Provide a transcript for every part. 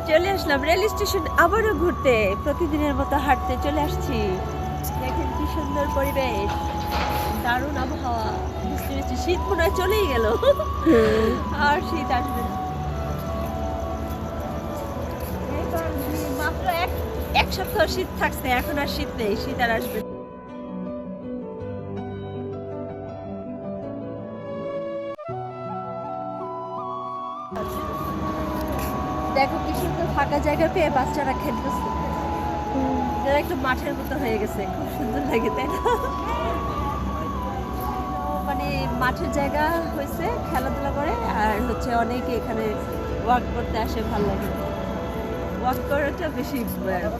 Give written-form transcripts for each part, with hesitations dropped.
চলে আসলাম rail station আবারও ঘুরতে, প্রতিদিনের মতো হাঁটতে চলে আসছি। দেখেন কি সুন্দর পরিবেশ, দারুণ আবহাওয়া। বুঝতে পেরেছি শীত মনে হয় চলেই গেল, আর শীত আসবে না। মাত্র এক সপ্তাহ শীত থাকছে, এখন আর শীত নেই, শীত আর আসবে না। দেখো কি সুন্দর ফাঁকা জায়গা পেয়ে বাচ্চারা খেলতেছে, এটা একটু মাঠের মতো হয়ে গেছে, খুব সুন্দর লাগে তাই না? মানে মাঠের জায়গা হয়েছে, খেলাধুলা করে, আর হচ্ছে অনেকে এখানে ওয়াক করতে আসে, ভালো লাগে। ওয়াক করাটা বেশি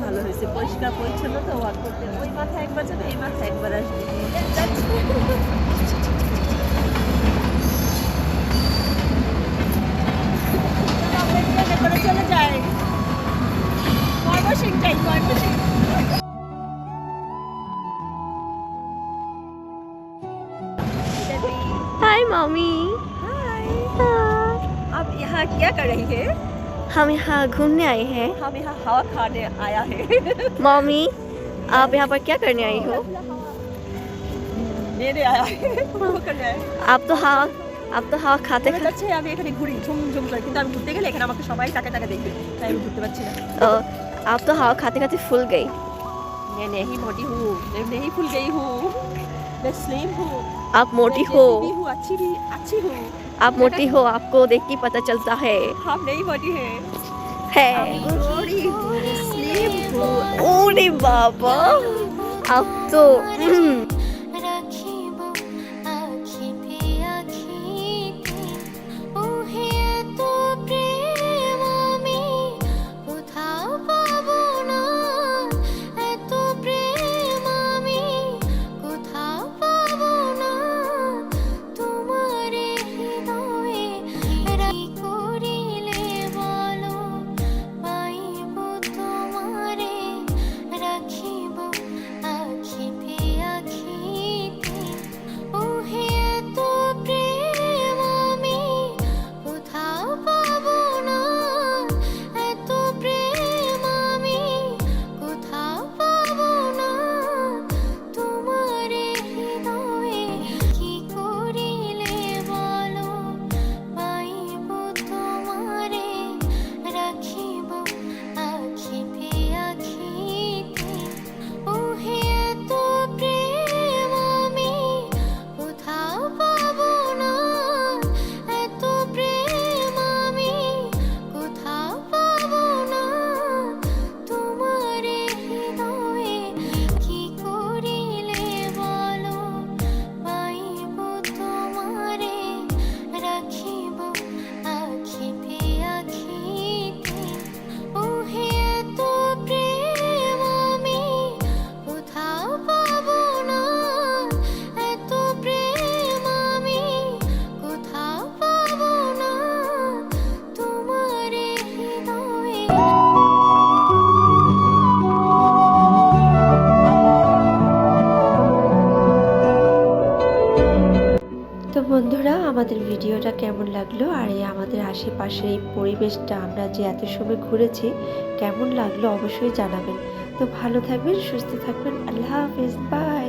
ভালো হয়েছে, পরিষ্কার পরিচ্ছন্ন তো, ওয়াক করতে ওই মাথায় একবার যাবে, এই মাথায় একবার আসবে। চলে যায় ময়মনসিংহটাই, ময়মনসিংহ। हाय मम्मी। हाय, आप यहाँ क्या कर रही है? हम यहाँ घूमने आए हैं। हम यहाँ हवा खाने आया है। मम्मी, आप यहाँ पर क्या करने आई हो? मेरे आया है, वो करने आया है। आप तो हवा खाते মনে হচ্ছে আমি এখানে ঘুরি ঝুমঝুম করে, কিন্তু আমি ঘুরতে গেলে এখানে আমাকে সবাই টাকা টাকা দেখবে, তাই আমি ঘুরতে পারছি না। आप तो हवा खाते खाते फूल गई। मैं नहीं मोटी हूँ, मैं नहीं फूल गई हूँ, मैं स्लिम हूँ। आप मोटी मैं हो, जैसी भी हूँ, अच्छी हूँ। आप मोटी हो, आपको देख के पता चलता है। हम नहीं मोटी है, है गोरी हूँ, स्लिम हूँ। ओरे बाबा, आप तो তো বন্ধুরা, আমাদের ভিডিওটা কেমন লাগলো, আর এই আমাদের আশেপাশের এই পরিবেশটা আমরা যে এত সময় ঘুরেছি কেমন লাগলো অবশ্যই জানাবেন। তো ভালো থাকবেন, সুস্থ থাকবেন, আল্লাহ হাফেজ, বাই।